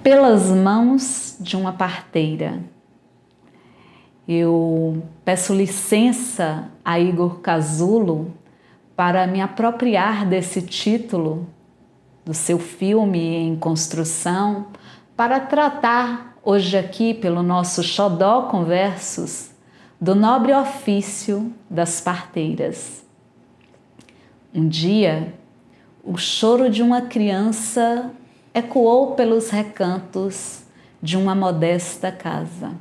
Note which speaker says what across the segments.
Speaker 1: pelas mãos de uma parteira. Eu peço licença a Igor Casulo para me apropriar desse título do seu filme em construção, para tratar hoje aqui pelo nosso Xodó Conversos do nobre ofício das parteiras. Um dia, o choro de uma criança ecoou pelos recantos de uma modesta casa,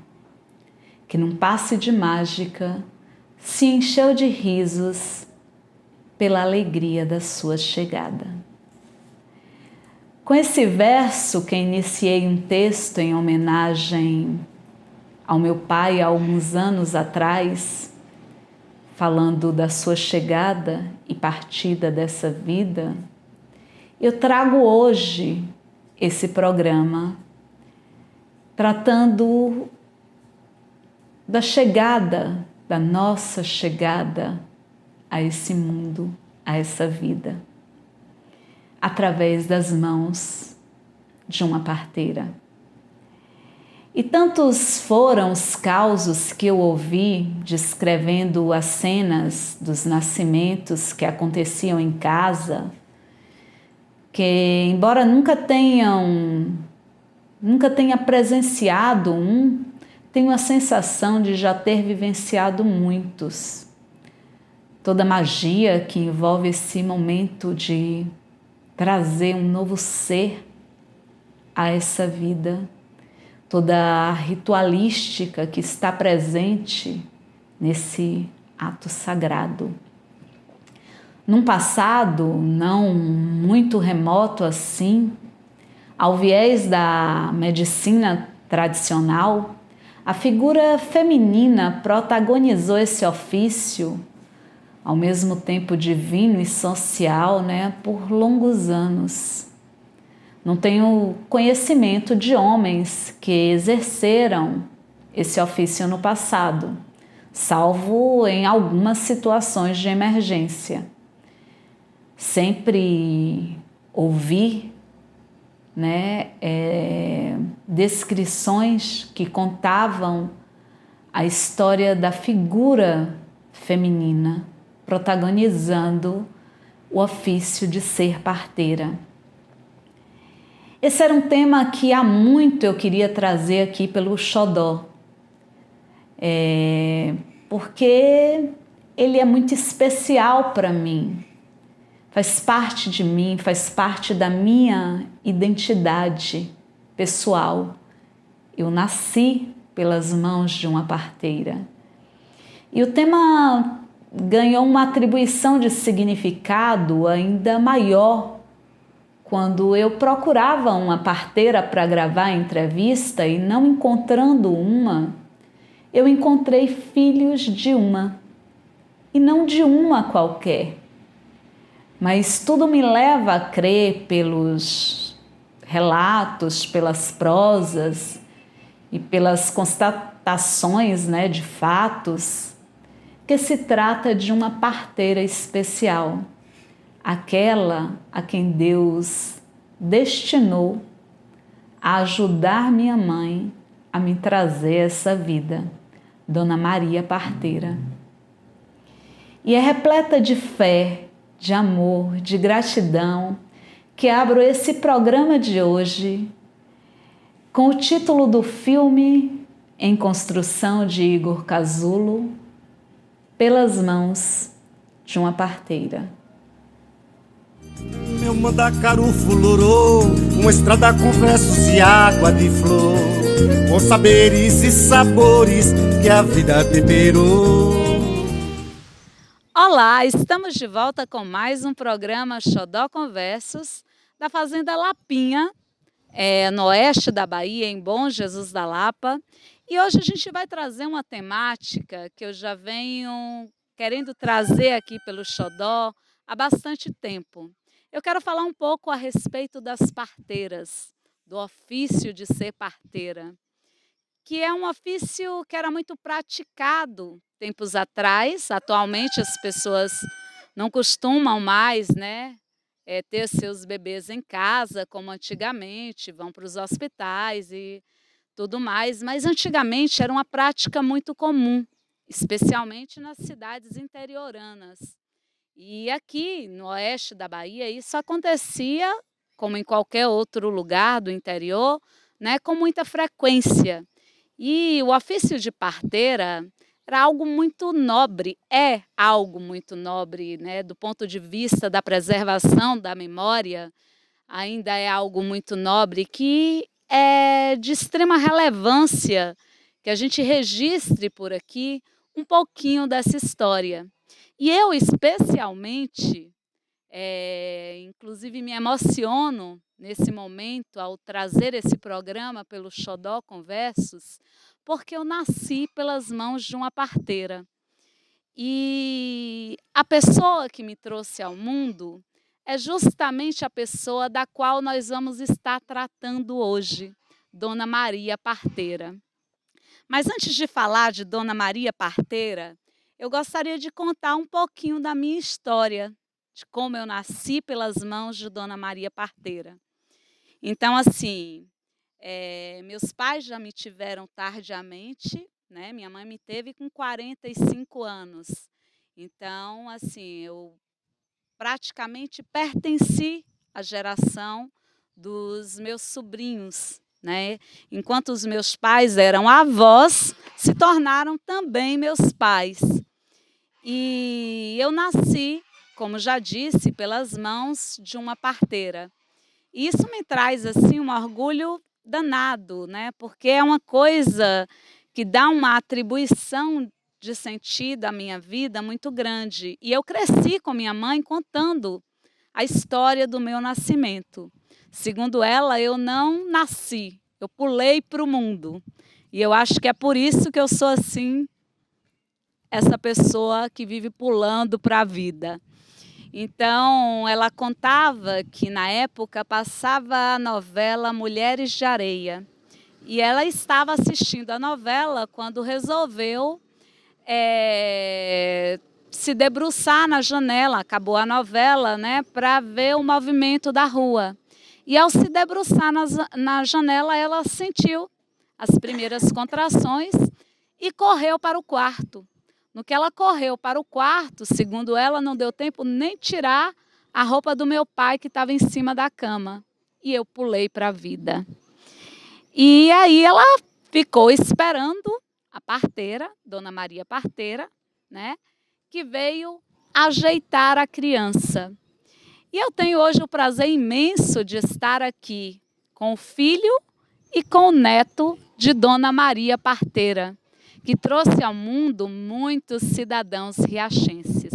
Speaker 1: que num passe de mágica se encheu de risos pela alegria da sua chegada. Com esse verso que iniciei um texto em homenagem ao meu pai há alguns anos atrás, falando da sua chegada e partida dessa vida, eu trago hoje esse programa tratando da chegada, da nossa chegada a esse mundo, a essa vida, através das mãos de uma parteira. E tantos foram os causos que eu ouvi descrevendo as cenas dos nascimentos que aconteciam em casa, que embora nunca tenha presenciado um, tenho a sensação de já ter vivenciado muitos. Toda a magia que envolve esse momento de trazer um novo ser a essa vida, toda a ritualística que está presente nesse ato sagrado. Num passado não muito remoto assim, ao viés da medicina tradicional, a figura feminina protagonizou esse ofício, ao mesmo tempo divino e social, por longos anos. Não tenho conhecimento de homens que exerceram esse ofício no passado, salvo em algumas situações de emergência. Sempre ouvi descrições que contavam a história da figura feminina protagonizando o ofício de ser parteira. Esse era um tema que há muito eu queria trazer aqui pelo Xodó, porque ele é muito especial para mim, faz parte de mim, faz parte da minha identidade pessoal. Eu nasci pelas mãos de uma parteira. E o tema ganhou uma atribuição de significado ainda maior quando eu procurava uma parteira para gravar a entrevista e não encontrando uma, eu encontrei filhos de uma, e não de uma qualquer. Mas tudo me leva a crer pelos relatos, pelas prosas e pelas constatações de fatos, que se trata de uma parteira especial, aquela a quem Deus destinou a ajudar minha mãe a me trazer essa vida, Dona Maria Parteira. E é repleta de fé, de amor, de gratidão, que abro esse programa de hoje com o título do filme em construção de Igor Casulo, Pelas Mãos de uma Parteira.
Speaker 2: Meu mandacaru fulorou, uma estrada com versos e água de flor, com saberes e sabores que a vida temperou.
Speaker 1: Olá, estamos de volta com mais um programa Xodó Conversos da Fazenda Lapinha, no oeste da Bahia, em Bom Jesus da Lapa. E hoje a gente vai trazer uma temática que eu já venho querendo trazer aqui pelo Xodó há bastante tempo. Eu quero falar um pouco a respeito das parteiras, do ofício de ser parteira, que é um ofício que era muito praticado tempos atrás. Atualmente as pessoas não costumam mais, ter seus bebês em casa, como antigamente, vão para os hospitais e tudo mais, mas antigamente era uma prática muito comum, especialmente nas cidades interioranas. E aqui no oeste da Bahia isso acontecia, como em qualquer outro lugar do interior, né, com muita frequência. E o ofício de parteira era algo muito nobre, é algo muito nobre, né, do ponto de vista da preservação da memória, ainda é algo muito nobre que é de extrema relevância que a gente registre por aqui um pouquinho dessa história. E eu especialmente, inclusive me emociono nesse momento ao trazer esse programa pelo Xodó Conversos, porque eu nasci pelas mãos de uma parteira. E a pessoa que me trouxe ao mundo é justamente a pessoa da qual nós vamos estar tratando hoje, Dona Maria Parteira. Mas antes de falar de Dona Maria Parteira, eu gostaria de contar um pouquinho da minha história, de como eu nasci pelas mãos de Dona Maria Parteira. Então, assim, meus pais já me tiveram tardiamente, né? Minha mãe me teve com 45 anos. Então, assim, eu praticamente pertenci à geração dos meus sobrinhos, né? Enquanto os meus pais eram avós, se tornaram também meus pais. E eu nasci, como já disse, pelas mãos de uma parteira. E isso me traz assim um orgulho danado, né? Porque é uma coisa que dá uma atribuição de sentido à minha vida muito grande. E eu cresci com minha mãe contando a história do meu nascimento. Segundo ela, eu não nasci, eu pulei para o mundo. E eu acho que é por isso que eu sou assim, essa pessoa que vive pulando para a vida. Então, ela contava que na época passava a novela Mulheres de Areia. E ela estava assistindo a novela quando resolveu se debruçar na janela, acabou a novela, né, para ver o movimento da rua. E ao se debruçar na janela, ela sentiu as primeiras contrações e correu para o quarto. No que ela correu para o quarto, segundo ela, não deu tempo nem tirar a roupa do meu pai que estava em cima da cama. E eu pulei para a vida. E aí ela ficou esperando a parteira, Dona Maria Parteira, né, que veio ajeitar a criança. E eu tenho hoje o prazer imenso de estar aqui com o filho e com o neto de Dona Maria Parteira, que trouxe ao mundo muitos cidadãos riachenses.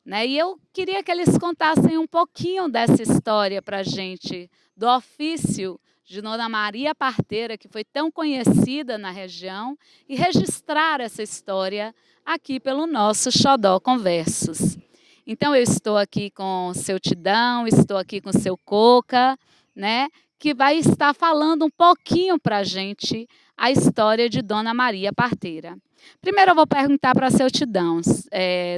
Speaker 1: Né? E eu queria que eles contassem um pouquinho dessa história para a gente, do ofício de Dona Maria Parteira, que foi tão conhecida na região, e registrar essa história aqui pelo nosso Xodó Conversos. Então, eu estou aqui com o seu Tidão, estou aqui com o seu Coca, né, que vai estar falando um pouquinho para a gente a história de Dona Maria Parteira. Primeiro eu vou perguntar para seu Tidão.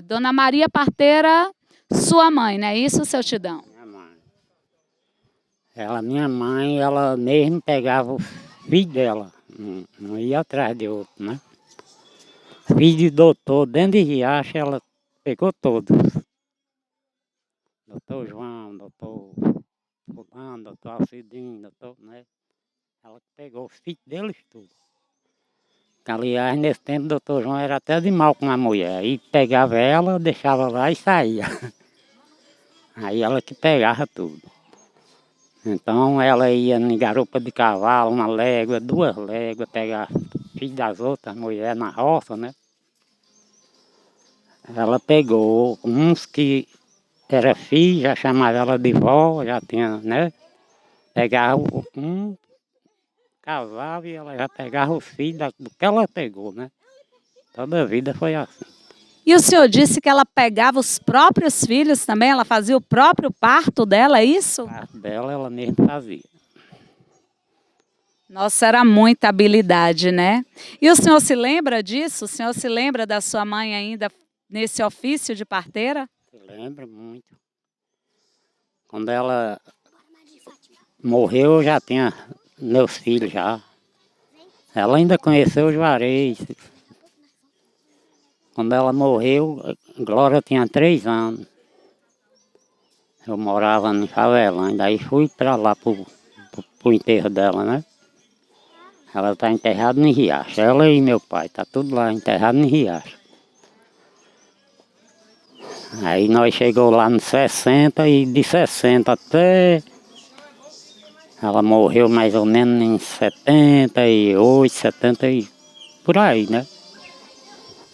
Speaker 1: Dona Maria Parteira, sua mãe, não é isso, seu Tidão?
Speaker 3: Minha mãe, ela mesmo pegava o filho dela, não ia atrás de outro, né? Filho de doutor, dentro de Riacho, ela pegou todos. Doutor João, doutor Fulano, doutor Alcidinho, doutor, né? Ela pegou os filhos deles tudo. Aliás, nesse tempo, o doutor João era até de mal com a mulher. Aí pegava ela, deixava lá e saía. Aí ela que pegava tudo. Então ela ia em garupa de cavalo, 1 légua, 2 léguas, pegar filho das outras mulheres na roça, né? Ela pegou uns que era filho, já chamava ela de vó, já tinha, né? Pegava um, casava e ela já pegava os filhos do que ela pegou, né? Toda a vida foi assim.
Speaker 1: E o senhor disse que ela pegava os próprios filhos também? Ela fazia o próprio parto dela, é isso?
Speaker 3: O parto dela, ela mesma fazia.
Speaker 1: Nossa, era muita habilidade, né? E o senhor se lembra disso? O senhor se lembra da sua mãe ainda nesse ofício de parteira?
Speaker 3: Se lembra muito. Quando ela morreu, eu já tinha meus filhos já. Ela ainda conheceu o Juarez. Quando ela morreu, Glória tinha 3 anos. Eu morava em Favelândia, aí fui para lá pro enterro dela, né? Ela está enterrada em Riacho, ela e meu pai, tá tudo lá enterrado em Riacho. Aí nós chegou lá nos 60 e de 60 até... Ela morreu mais ou menos em 78, 70 e por aí, né?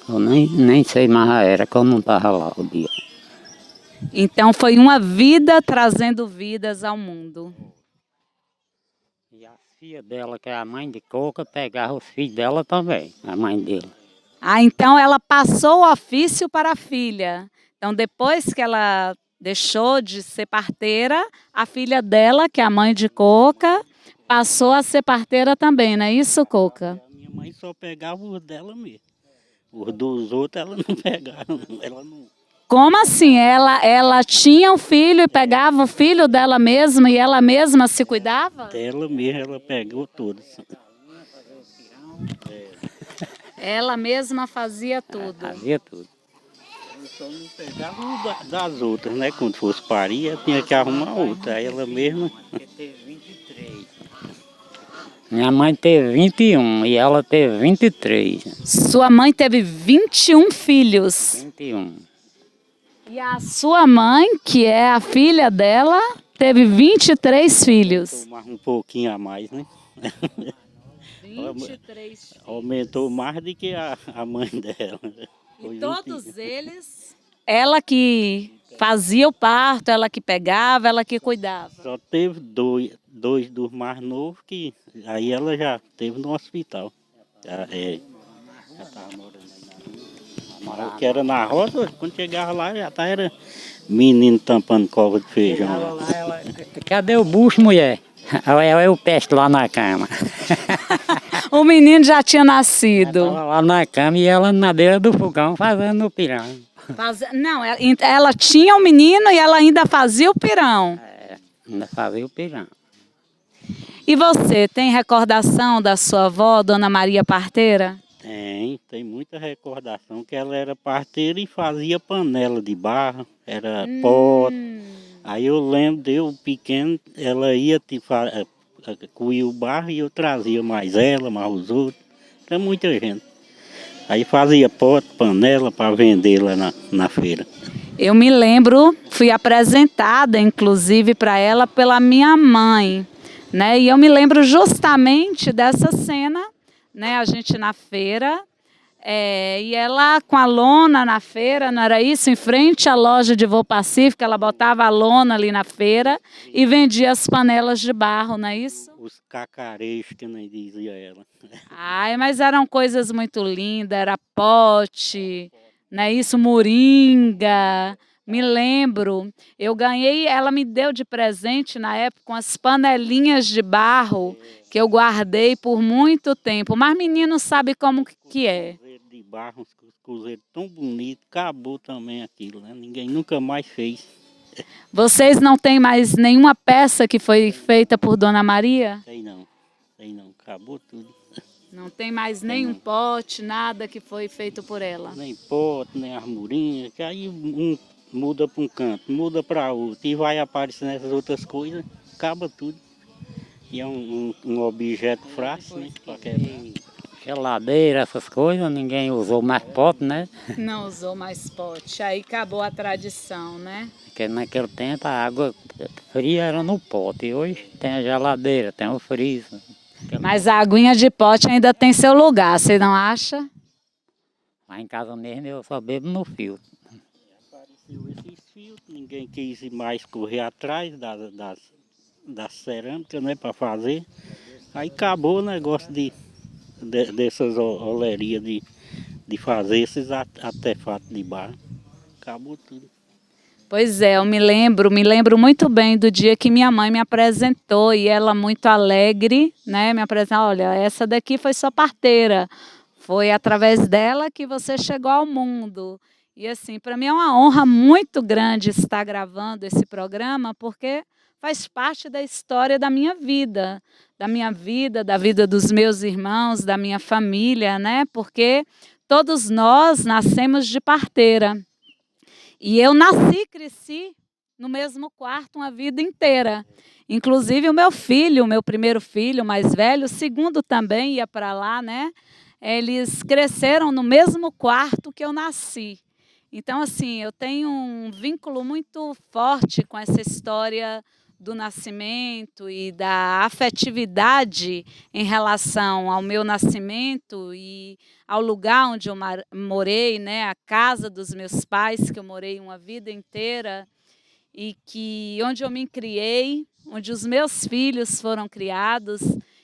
Speaker 3: Eu nem sei mais a era, que eu não estava lá o dia.
Speaker 1: Então foi uma vida trazendo vidas ao mundo.
Speaker 3: E a filha dela, que é a mãe de Coca, pegava os filhos dela também, a mãe dele.
Speaker 1: Ah, então ela passou o ofício para a filha. Então depois que ela deixou de ser parteira, a filha dela, que é a mãe de Coca, passou a ser parteira também, não é isso, Coca?
Speaker 4: A minha mãe só pegava os dela mesmo. Os dos outros ela não pegava, ela não...
Speaker 1: Como assim? Ela tinha um filho e pegava o filho dela mesma e ela mesma se cuidava?
Speaker 4: Dela mesmo ela pegou todas.
Speaker 1: Ela mesma fazia tudo.
Speaker 3: Fazia tudo.
Speaker 4: Eu só não pegava das outras, né? Quando fosse parir, tinha que arrumar outra. Aí ela mesma...
Speaker 3: Minha mãe teve 21 e ela teve 23.
Speaker 1: Sua mãe teve 21 filhos.
Speaker 3: 21.
Speaker 1: E a sua mãe, que é a filha dela, teve 23 filhos.
Speaker 4: Mais um pouquinho a mais, né?
Speaker 1: 23 filhos.
Speaker 4: Aumentou mais do que a mãe dela.
Speaker 1: E todos eles, ela que fazia o parto, ela que pegava, ela que cuidava.
Speaker 4: Só teve dois dos mais novos que aí ela já teve no hospital. Já estava morando aí na rua. Que era na roça, quando chegava lá já era menino tampando cova de feijão.
Speaker 3: Cadê o bucho, mulher? Eu pesto lá na cama.
Speaker 1: O menino já tinha nascido.
Speaker 3: Estava lá na cama e ela na beira do fogão fazendo o pirão.
Speaker 1: Não, ela tinha um menino e ela ainda fazia o pirão.
Speaker 3: Ainda fazia o pirão.
Speaker 1: E você, tem recordação da sua avó, Dona Maria Parteira?
Speaker 4: Tem muita recordação que ela era parteira e fazia panela de barro, era pote. Aí eu lembro de eu pequeno, ela ia coir o barro e eu trazia mais ela, mais os outros. Tem muita gente. Aí fazia pote, panela para vender lá na feira.
Speaker 1: Eu me lembro, fui apresentada inclusive para ela pela minha mãe, né? E eu me lembro justamente dessa cena, né? A gente na feira, e ela com a lona na feira, não era isso? Em frente à loja de Voo Pacífico, ela botava a lona ali na feira e vendia as panelas de barro, não é isso?
Speaker 4: Os cacarejos, que nem dizia ela.
Speaker 1: Ai, mas eram coisas muito lindas, era pote, não é isso? Moringa. Me lembro, eu ganhei, ela me deu de presente na época umas panelinhas de barro que eu guardei por muito tempo. Mas menino sabe como que é.
Speaker 4: De barro, uns cruzeiros tão bonitos, acabou também aquilo, né? Ninguém nunca mais fez.
Speaker 1: Vocês não têm mais nenhuma peça que foi feita por Dona Maria?
Speaker 4: Tem não, acabou tudo.
Speaker 1: Não tem mais nenhum pote, nada que foi feito por ela?
Speaker 4: Nem pote, nem armurinha, que aí muda para um canto, muda para outro e vai aparecendo essas outras coisas, acaba tudo. E é um objeto frágil, né? Para quebrar.
Speaker 3: Geladeira, essas coisas, ninguém usou mais pote, né?
Speaker 1: Não usou mais pote, aí acabou a tradição, né?
Speaker 3: Porque naquele tempo a água fria era no pote, e hoje tem a geladeira, tem o freezer.
Speaker 1: Mas a aguinha de pote ainda tem seu lugar, você não acha?
Speaker 3: Lá em casa mesmo eu só bebo no filtro.
Speaker 4: Apareceu esses filtros, ninguém quis mais correr atrás das cerâmicas, né, para fazer. Aí acabou o negócio dessas olerias de fazer esses artefatos de barro. Acabou tudo.
Speaker 1: Pois é, eu me lembro muito bem do dia que minha mãe me apresentou e ela muito alegre, né, me apresentou, olha, essa daqui foi sua parteira, foi através dela que você chegou ao mundo. E assim, para mim é uma honra muito grande estar gravando esse programa, porque faz parte da história da minha vida, da vida dos meus irmãos, da minha família, né? Porque todos nós nascemos de parteira. E eu nasci e cresci no mesmo quarto uma vida inteira. Inclusive o meu filho, o meu primeiro filho, mais velho, o segundo também ia para lá, né? Eles cresceram no mesmo quarto que eu nasci. Então, assim, eu tenho um vínculo muito forte com essa história do nascimento e da afetividade em relação ao meu nascimento e ao lugar onde eu morei, né, a casa dos meus pais, que eu morei uma vida inteira, e que onde eu me criei, onde os meus filhos foram criados.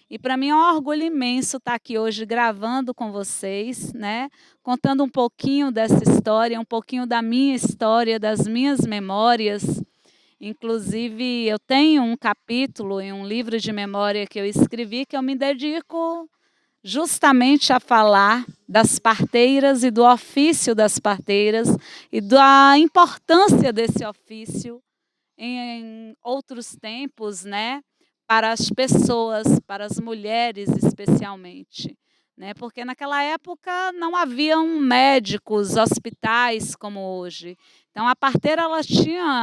Speaker 1: E para mim é um orgulho imenso estar aqui hoje gravando com vocês, né? Contando um pouquinho dessa história, um pouquinho da minha história, das minhas memórias. Inclusive, eu tenho um capítulo em um livro de memória que eu escrevi que eu me dedico justamente a falar das parteiras e do ofício das parteiras e da importância desse ofício em outros tempos, né, para as pessoas, para as mulheres especialmente, né? Porque naquela época não haviam médicos, hospitais como hoje. Então a parteira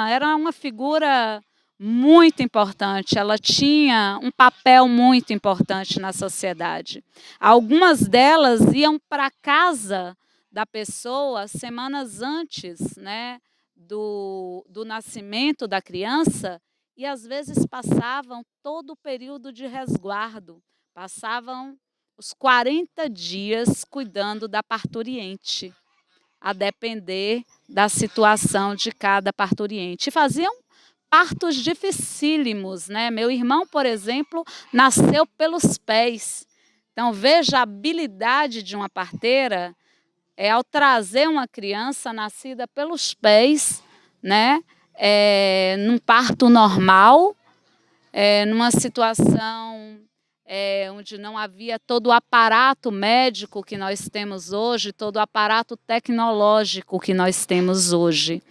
Speaker 1: era uma figura muito importante, ela tinha um papel muito importante na sociedade. Algumas delas iam para a casa da pessoa semanas antes, né, do nascimento da criança, e às vezes passavam todo o período de resguardo, passavam os 40 dias cuidando da parturiente, a depender da situação de cada parturiente. E faziam partos dificílimos, né? Meu irmão, por exemplo, nasceu pelos pés. Então, veja a habilidade de uma parteira ao trazer uma criança nascida pelos pés, né? Num parto normal, numa situação onde não havia todo o aparato médico que nós temos hoje, todo o aparato tecnológico que nós temos hoje.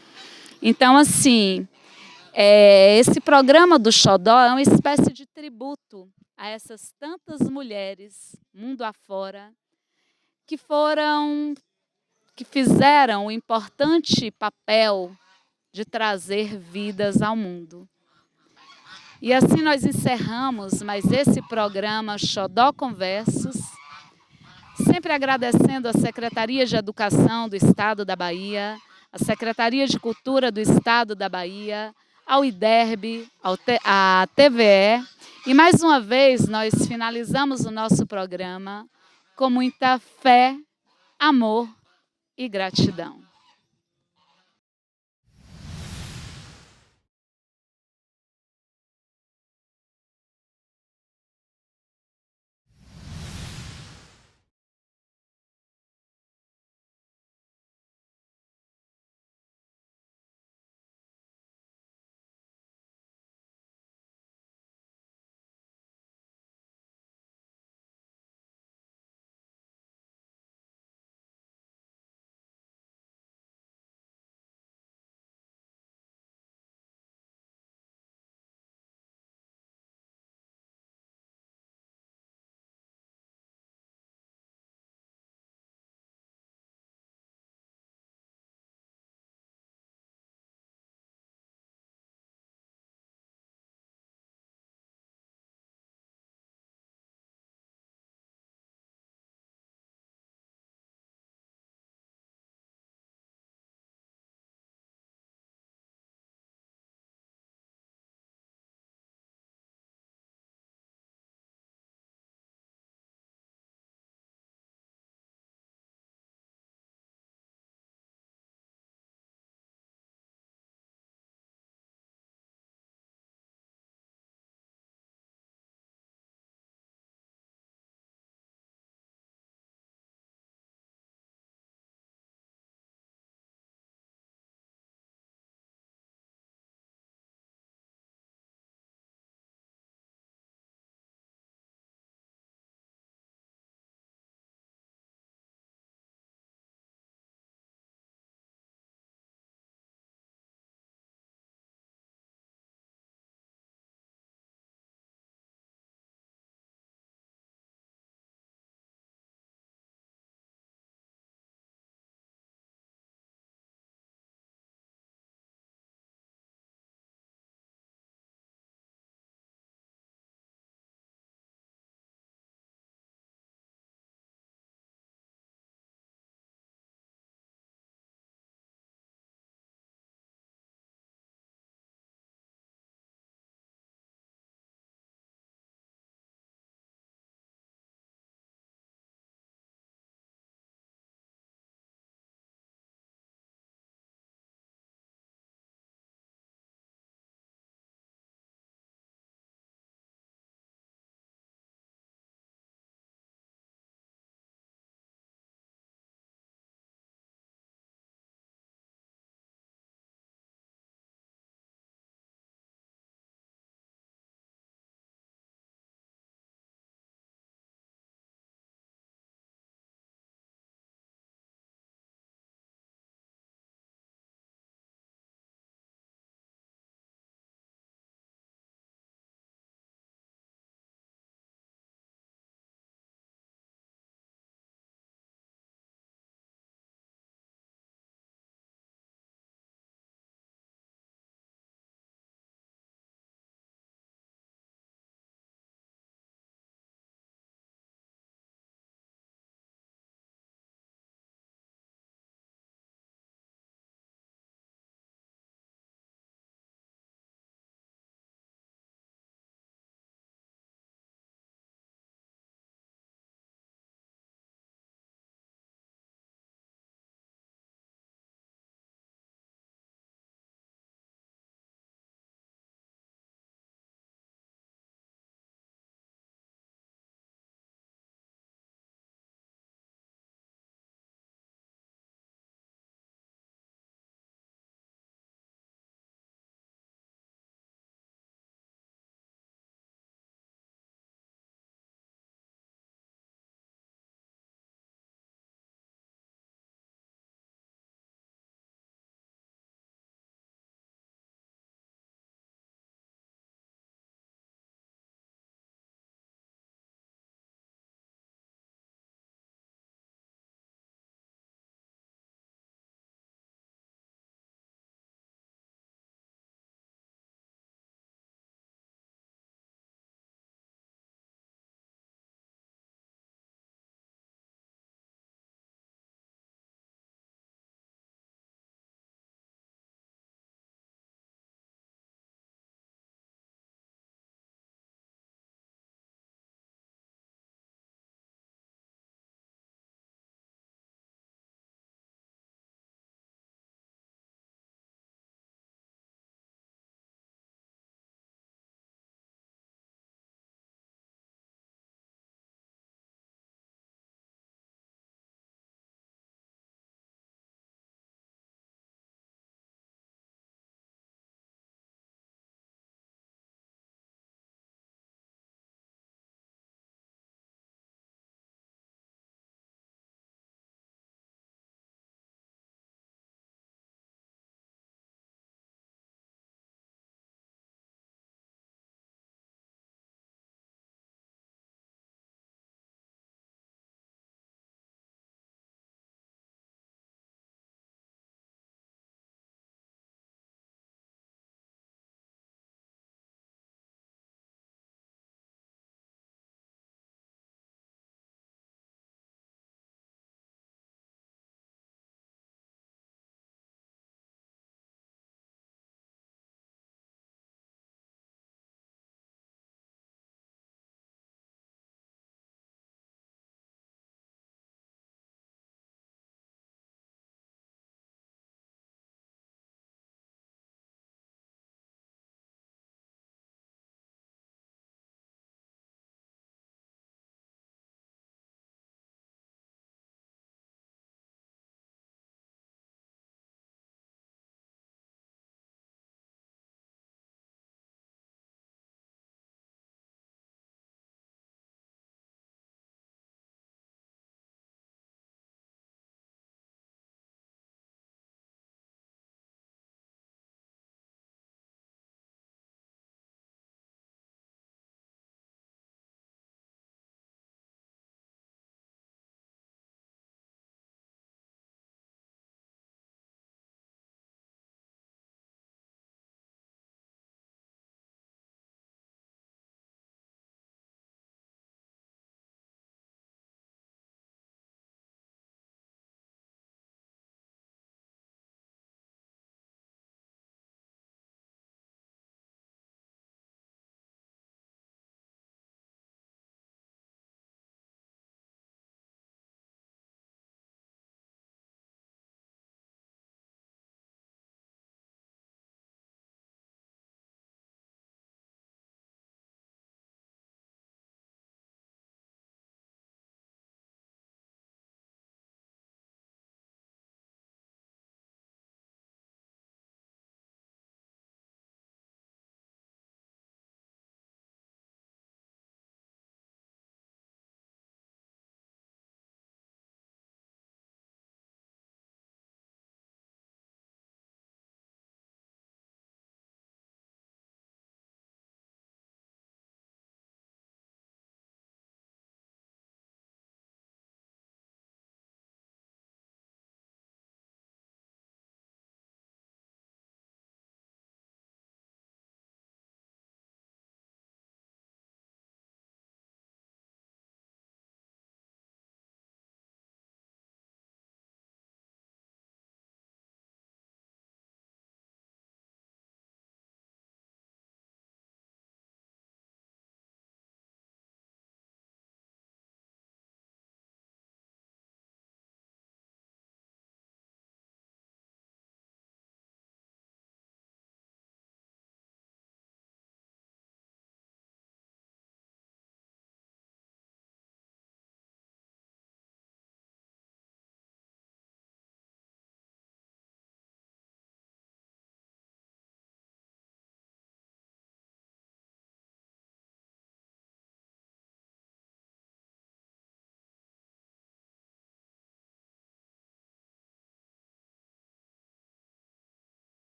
Speaker 1: Então, assim, esse programa do Xodó é uma espécie de tributo a essas tantas mulheres, mundo afora, que fizeram o importante papel de trazer vidas ao mundo. E assim nós encerramos mais esse programa Xodó Conversos, sempre agradecendo a Secretaria de Educação do Estado da Bahia, a Secretaria de Cultura do Estado da Bahia, ao IDERB, à TVE. E mais uma vez nós finalizamos o nosso programa com muita fé, amor e gratidão.